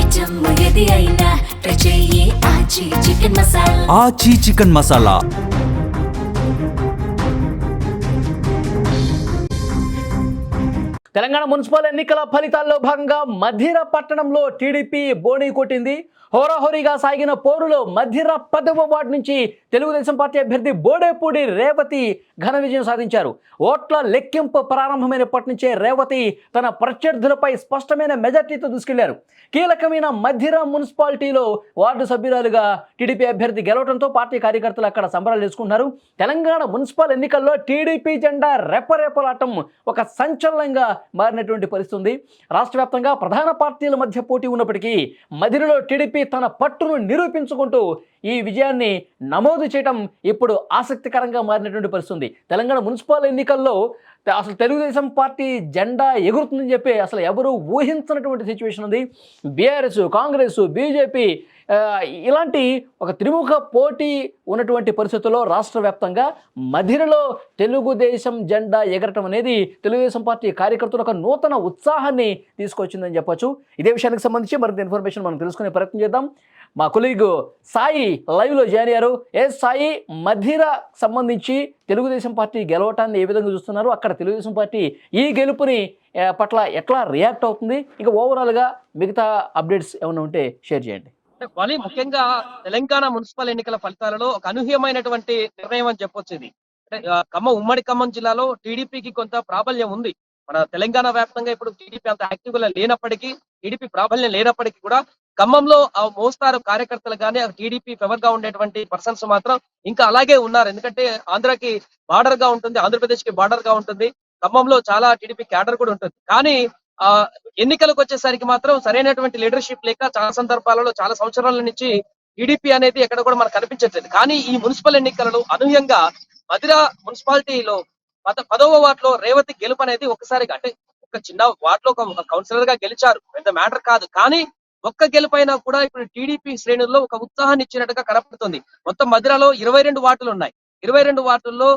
Item ఏది అయినా try చెయ్యి ఆచి చికెన్ మసాలా. ఆచి చికెన్ మసాలా. తెలంగాణ మున్సిపల్ ఎన్నికల ఫలితాల్లో భాగంగా మధిర పట్టణంలో టీడీపీ బోణీ కొట్టింది. హోరాహోరీగా సాగిన పోరులో మధిర 10వ వార్డు నుంచి తెలుగుదేశం పార్టీ అభ్యర్థి బోడేపూడి రేవతి ఘన విజయం సాధించారు. ఓట్ల లెక్కింపు ప్రారంభమైనప్పటి నుంచే రేవతి తన ప్రత్యర్థులపై స్పష్టమైన మెజార్టీతో దూసుకెళ్లారు. కీలకమైన మధిర మున్సిపాలిటీలో వార్డు సభ్యురాలుగా టీడీపీ అభ్యర్థి గెలవడంతో పార్టీ కార్యకర్తలు అక్కడ సంబరాలు చేసుకున్నారు. తెలంగాణ మున్సిపల్ ఎన్నికల్లో టీడీపీ జెండా రెపరెపలాటం ఒక సంచలనంగా మారినటువంటి పరిస్థితి ఉంది. రాష్ట్ర వ్యాప్తంగా ప్రధాన పార్టీల మధ్య పోటీ ఉన్నప్పటికీ మధిరలో టీడీపీ తన పట్టును నిరూపించుకుంటూ ఈ విజయాన్ని నమోదు చేయడం ఇప్పుడు ఆసక్తికరంగా మారినటువంటి పరిస్థితి ఉంది. తెలంగాణ మున్సిపల్ ఎన్నికల్లో అసలు తెలుగుదేశం పార్టీ జెండా ఎగురుతుందని చెప్పి అసలు ఎవరు ఊహించినటువంటి సిచ్యువేషన్ ఉంది. బీఆర్ఎస్, కాంగ్రెస్, బీజేపీ ఇలాంటి ఒక త్రిముఖ పోటీ ఉన్నటువంటి పరిస్థితుల్లో రాష్ట్ర వ్యాప్తంగా మధిరలో తెలుగుదేశం జెండా ఎగరటం అనేది తెలుగుదేశం పార్టీ కార్యకర్తలు ఒక నూతన ఉత్సాహాన్ని తీసుకొచ్చిందని చెప్పొచ్చు. ఇదే విషయానికి సంబంధించి మరింత ఇన్ఫర్మేషన్ మనం తెలుసుకునే ప్రయత్నం చేద్దాం. మా కొలీగ్ సాయి లైవ్లో జాయిన్ అయ్యారు. సాయి, మధిర సంబంధించి తెలుగుదేశం పార్టీ గెలవటాన్ని ఏ విధంగా చూస్తున్నారు, అక్కడ తెలుగుదేశం పార్టీ ఈ గెలుపుని పట్ల ఎట్లా రియాక్ట్ అవుతుంది, ఇంకా ఓవరాల్గా మిగతా అప్డేట్స్ ఏమైనా ఉంటే షేర్ చేయండి. వలి ముఖ్యంగా తెలంగాణ మున్సిపల్ ఎన్నికల ఫలితాలలో ఒక అనూహ్యమైనటువంటి నిర్ణయం అని చెప్పొచ్చు. ఇది అంటే ఉమ్మడి ఖమ్మం జిల్లాలో టీడీపీకి కొంత ప్రాబల్యం ఉంది. మన తెలంగాణ వ్యాప్తంగా ఇప్పుడు టీడీపీ అంత యాక్టివ్ గా లేనప్పటికీ, టీడీపీ ప్రాబల్యం లేనప్పటికీ కూడా ఖమ్మంలో ఆ మోస్తారు కార్యకర్తలు కానీ టీడీపీ ఫేవర్ గా ఉండేటువంటి పర్సన్స్ మాత్రం ఇంకా అలాగే ఉన్నారు. ఎందుకంటే ఆంధ్రాకి బార్డర్ గా ఉంటుంది, ఆంధ్రప్రదేశ్ కి బార్డర్ గా ఉంటుంది. ఖమ్మంలో చాలా టీడీపీ క్యాడర్ కూడా ఉంటుంది. కానీ ఎన్నికలకు వచ్చేసరికి మాత్రం సరైనటువంటి లీడర్షిప్ లేక చాలా సందర్భాలలో చాలా సంవత్సరాల నుంచి టీడీపీ అనేది ఎక్కడ కూడా మనకు కనిపించట్లేదు. కానీ ఈ మున్సిపల్ ఎన్నికలలో అనూహ్యంగా మధిర మున్సిపాలిటీలో 10వ వార్డులో రేవతి గెలుపు అనేది ఒకసారిగా, అంటే ఒక చిన్న వార్డులో ఒక కౌన్సిలర్ గా గెలిచారు, పెద్ద మ్యాటర్ కాదు. కానీ ఒక్క గెలుపైనా కూడా ఇప్పుడు టీడీపీ శ్రేణుల్లో ఒక ఉత్సాహాన్ని ఇచ్చినట్టుగా కనపడుతుంది. మొత్తం మధిరలో 22 వార్డులు ఉన్నాయి. 22 వార్డుల్లో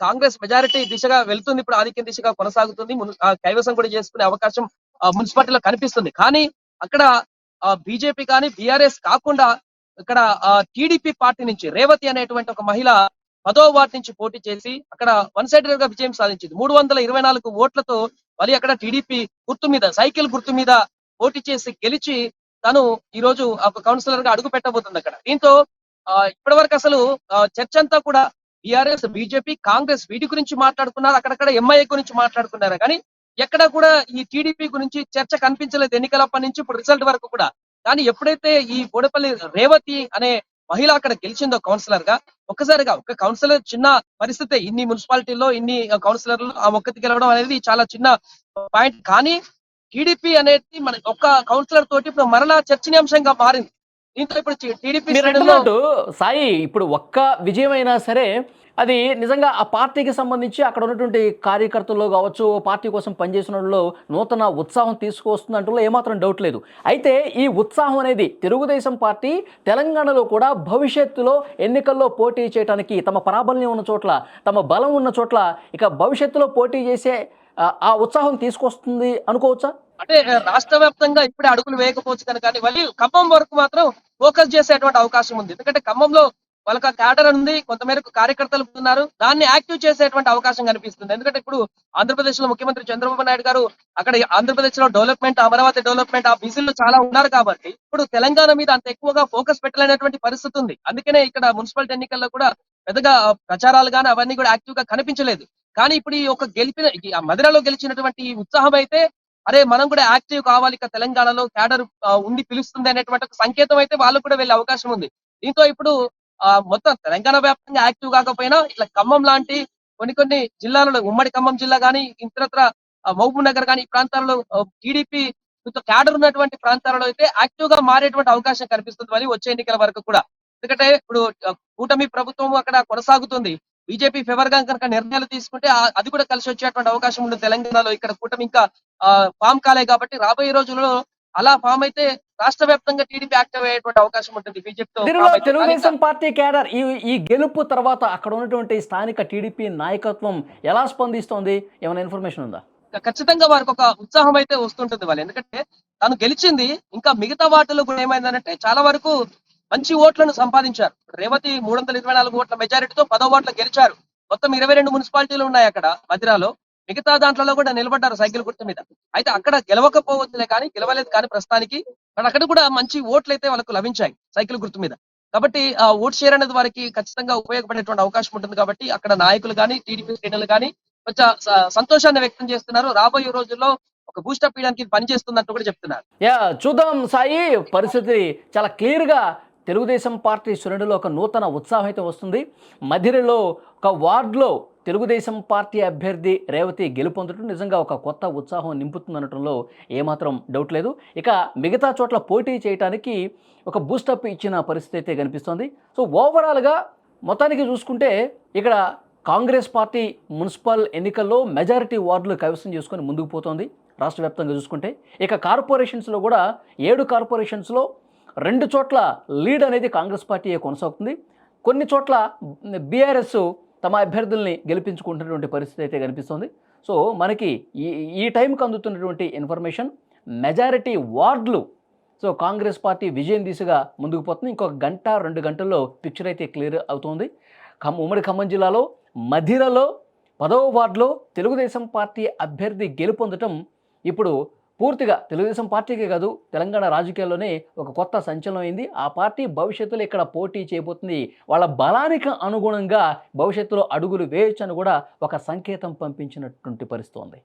కాంగ్రెస్ మెజారిటీ దిశగా వెళ్తుంది, ఇప్పుడు ఆధిక్యం దిశగా కొనసాగుతుంది. కైవసం కూడా చేసుకునే అవకాశం మున్సిపాలిటీలో కనిపిస్తుంది. కానీ అక్కడ బీజేపీ కానీ బీఆర్ఎస్ కాకుండా ఇక్కడ టీడీపీ పార్టీ నుంచి రేవతి అనేటువంటి ఒక మహిళ 10వ వార్డు నుంచి పోటీ చేసి అక్కడ వన్ సైడెడ్ గా విజయం సాధించింది. 324 ఓట్లతో మళ్ళీ అక్కడ టీడీపీ గుర్తు మీద, సైకిల్ గుర్తు మీద పోటీ చేసి గెలిచి తను ఈ రోజు ఒక కౌన్సిలర్ గా అడుగు పెట్టబోతుంది అక్కడ. దీంతో ఇప్పటి వరకు అసలు చర్చ అంతా కూడా బీఆర్ఎస్, బీజేపీ, కాంగ్రెస్ వీటి గురించి మాట్లాడుకున్నారు, అక్కడక్కడ ఎంఐఏ గురించి మాట్లాడుకున్నారు. కానీ ఎక్కడ కూడా ఈ టీడీపీ గురించి చర్చ కనిపించలేదు ఎన్నికలప్పటి నుంచి ఇప్పుడు రిజల్ట్ వరకు కూడా. కానీ ఎప్పుడైతే ఈ బోడపల్లి రేవతి అనే మహిళ అక్కడ గెలిచిందో కౌన్సిలర్ గా, ఒక్కసారిగా ఒక కౌన్సిలర్ చిన్న పరిస్థితి, ఇన్ని మున్సిపాలిటీల్లో ఇన్ని కౌన్సిలర్లు ఆ ఒక్కటి గెలవడం అనేది చాలా చిన్న పాయింట్. కానీ టీడీపీ అనేది మన ఒక్క కౌన్సిలర్ తోటి ఇప్పుడు మరలా చర్చనీయాంశంగా మారింది. దీంతో ఇప్పుడు టీడీపీ సాయి ఇప్పుడు ఒక్క విజయం అయినా సరే అది నిజంగా ఆ పార్టీకి సంబంధించి అక్కడ ఉన్నటువంటి కార్యకర్తల్లో కావచ్చు, పార్టీ కోసం పనిచేసిన వాళ్ళలో నూతన ఉత్సాహం తీసుకొస్తుందంటూ ఏమాత్రం డౌట్ లేదు. అయితే ఈ ఉత్సాహం అనేది తెలుగుదేశం పార్టీ తెలంగాణలో కూడా భవిష్యత్తులో ఎన్నికల్లో పోటీ చేయడానికి తమ ప్రాబల్యం ఉన్న చోట్ల, తమ బలం ఉన్న చోట్ల ఇక భవిష్యత్తులో పోటీ చేసే ఆ ఉత్సాహం తీసుకొస్తుంది అనుకోవచ్చా? అంటే రాష్ట్ర వ్యాప్తంగా ఇప్పుడే అడుగులు వేయకపోవచ్చు కనుక కానీ మళ్ళీ ఖమ్మం వరకు మాత్రం ఫోకస్ చేసేటువంటి అవకాశం ఉంది. ఎందుకంటే ఖమ్మంలో వాళ్ళకి క్యాడర్ ఉంది, కొంతమేరకు కార్యకర్తలు ఉన్నారు, దాన్ని యాక్టివ్ చేసేటువంటి అవకాశం కనిపిస్తుంది. ఎందుకంటే ఇప్పుడు ఆంధ్రప్రదేశ్ లో ముఖ్యమంత్రి చంద్రబాబు నాయుడు గారు అక్కడ ఆంధ్రప్రదేశ్ లో డెవలప్మెంట్, అమరావతి డెవలప్మెంట్ ఆ బిజీలు చాలా ఉన్నారు. కాబట్టి ఇప్పుడు తెలంగాణ మీద అంత ఎక్కువగా ఫోకస్ పెట్టలేనటువంటి పరిస్థితి ఉంది. అందుకనే ఇక్కడ మున్సిపాలిటీ ఎన్నికల్లో కూడా పెద్దగా ప్రచారాలు కానీ అవన్నీ కూడా యాక్టివ్ గా కనిపించలేదు. కానీ ఇప్పుడు ఈ ఒక మధిరలో గెలిచినటువంటి ఉత్సాహం అయితే, అరే మనం కూడా యాక్టివ్ కావాలి, ఇక తెలంగాణలో క్యాడర్ ఉండి పిలుస్తుంది అనేటువంటి ఒక సంకేతం అయితే వాళ్ళకు కూడా వెళ్ళే అవకాశం ఉంది. దీంతో ఇప్పుడు మొత్తం తెలంగాణ వ్యాప్తంగా యాక్టివ్ కాకపోయినా ఇట్లా ఖమ్మం లాంటి కొన్ని జిల్లాలలో, ఉమ్మడి ఖమ్మం జిల్లా కానీ ఇతరత్ర మహబూబ్ నగర్ కానీ ఈ ప్రాంతాలలో టీడీపీ క్యాడర్ ఉన్నటువంటి ప్రాంతాలలో అయితే యాక్టివ్ గా మారేటువంటి అవకాశం కనిపిస్తుంది మరి వచ్చే ఎన్నికల వరకు కూడా. ఎందుకంటే ఇప్పుడు కూటమి ప్రభుత్వం అక్కడ కొనసాగుతుంది. బీజేపీ ఫేవర్ గా కనుక నిర్ణయాలు తీసుకుంటే అది కూడా కలిసి వచ్చేటువంటి అవకాశం ఉంటుంది తెలంగాణలో. ఇక్కడ కూటమి ఇంకా ఫామ్ కాలే కాబట్టి రాబోయే రోజుల్లో అలా ఫామ్ అయితే రాష్ట్ర వ్యాప్తంగా టీడీపీ యాక్టివ్ అయ్యేటువంటి అవకాశం ఉంటుంది బీజేపీతో. తెలుగుదేశం పార్టీ క్యాడర్ ఈ గెలుపు తర్వాత అక్కడ ఉన్నటువంటి స్థానిక టీడీపీ నాయకత్వం ఎలా స్పందిస్తోంది, ఏమైనా ఇన్ఫర్మేషన్ ఉందా? ఖచ్చితంగా వారికి ఒక ఉత్సాహం అయితే వస్తుంటుంది వాళ్ళు. ఎందుకంటే తను గెలిచింది. ఇంకా మిగతా వార్డులో కూడా ఏమైందంటే చాలా వరకు మంచి ఓట్లను సంపాదించారు. రేవతి 324 ఓట్ల మెజారిటీతో 10వ వార్డులో గెలిచారు. మొత్తం 22 మున్సిపాలిటీలు ఉన్నాయి అక్కడ మధిరాలో. మిగతా దాంట్లో కూడా నిలబడ్డారు సైకిల్ గుర్తు మీద. అయితే అక్కడ గెలవకపోవచ్చులే కానీ గెలవలేదు కానీ ప్రస్తుతానికి అక్కడ కూడా మంచి ఓట్లు అయితే వాళ్ళకు లభించాయి సైకిల్ గుర్తు మీద. కాబట్టి ఆ ఓట్ షేర్ అనేది వారికి ఖచ్చితంగా ఉపయోగపడేటువంటి అవకాశం ఉంటుంది. కాబట్టి అక్కడ నాయకులు కానీ టీడీపీ శ్రేణులు కానీ కొంచెం సంతోషాన్ని వ్యక్తం చేస్తున్నారు. రాబోయే రోజుల్లో ఒక బూస్టప్ ఇయడానికి ఇది పనిచేస్తున్నట్టు కూడా చెప్తున్నారు. చూద్దాం సాయి, పరిస్థితి చాలా క్లియర్గా తెలుగుదేశం పార్టీ శ్రేణులో ఒక నూతన ఉత్సాహం అయితే వస్తుంది. మధిరలో ఒక వార్డులో తెలుగుదేశం పార్టీ అభ్యర్థి రేవతి గెలుపొందడం నిజంగా ఒక కొత్త ఉత్సాహం నింపుతుందనటంలో ఏమాత్రం డౌట్ లేదు. ఇక మిగతా చోట్ల పోటీ చేయడానికి ఒక బూస్టప్ ఇచ్చిన పరిస్థితి అయితే కనిపిస్తోంది. సో ఓవరాల్గా మొత్తానికి చూసుకుంటే ఇక్కడ కాంగ్రెస్ పార్టీ మున్సిపల్ ఎన్నికల్లో మెజారిటీ వార్డులు కైవసం చేసుకొని ముందుకు పోతోంది రాష్ట్ర వ్యాప్తంగా చూసుకుంటే. ఇక కార్పొరేషన్స్లో కూడా 7 కార్పొరేషన్స్లో 2 చోట్ల లీడ్ అనేది కాంగ్రెస్ పార్టీయే కొనసాగుతుంది. కొన్ని చోట్ల బీఆర్ఎస్ తమ అభ్యర్థుల్ని గెలిపించుకుంటున్నటువంటి పరిస్థితి అయితే కనిపిస్తుంది. సో మనకి ఈ టైంకి అందుతున్నటువంటి ఇన్ఫర్మేషన్ మెజారిటీ వార్డులు సో కాంగ్రెస్ పార్టీ విజయం దిశగా ముందుకు పోతుంది. ఇంకొక గంట 2 గంటల్లో పిక్చర్ అయితే క్లియర్ అవుతుంది. ఉమ్మడి ఖమ్మం జిల్లాలో మధిరలో 10వ వార్డులో తెలుగుదేశం పార్టీ అభ్యర్థి గెలుపొందటం ఇప్పుడు పూర్తిగా తెలుగుదేశం పార్టీకే కాదు తెలంగాణ రాజకీయాల్లోనే ఒక కొత్త సంచలనం అయింది. ఆ పార్టీ భవిష్యత్తులో ఇక్కడ పోటీ చేయబోతుంది. వాళ్ళ బలానికి అనుగుణంగా భవిష్యత్తులో అడుగులు వేయొచ్చని కూడా ఒక సంకేతం పంపించినటువంటి పరిస్థితి ఉంది.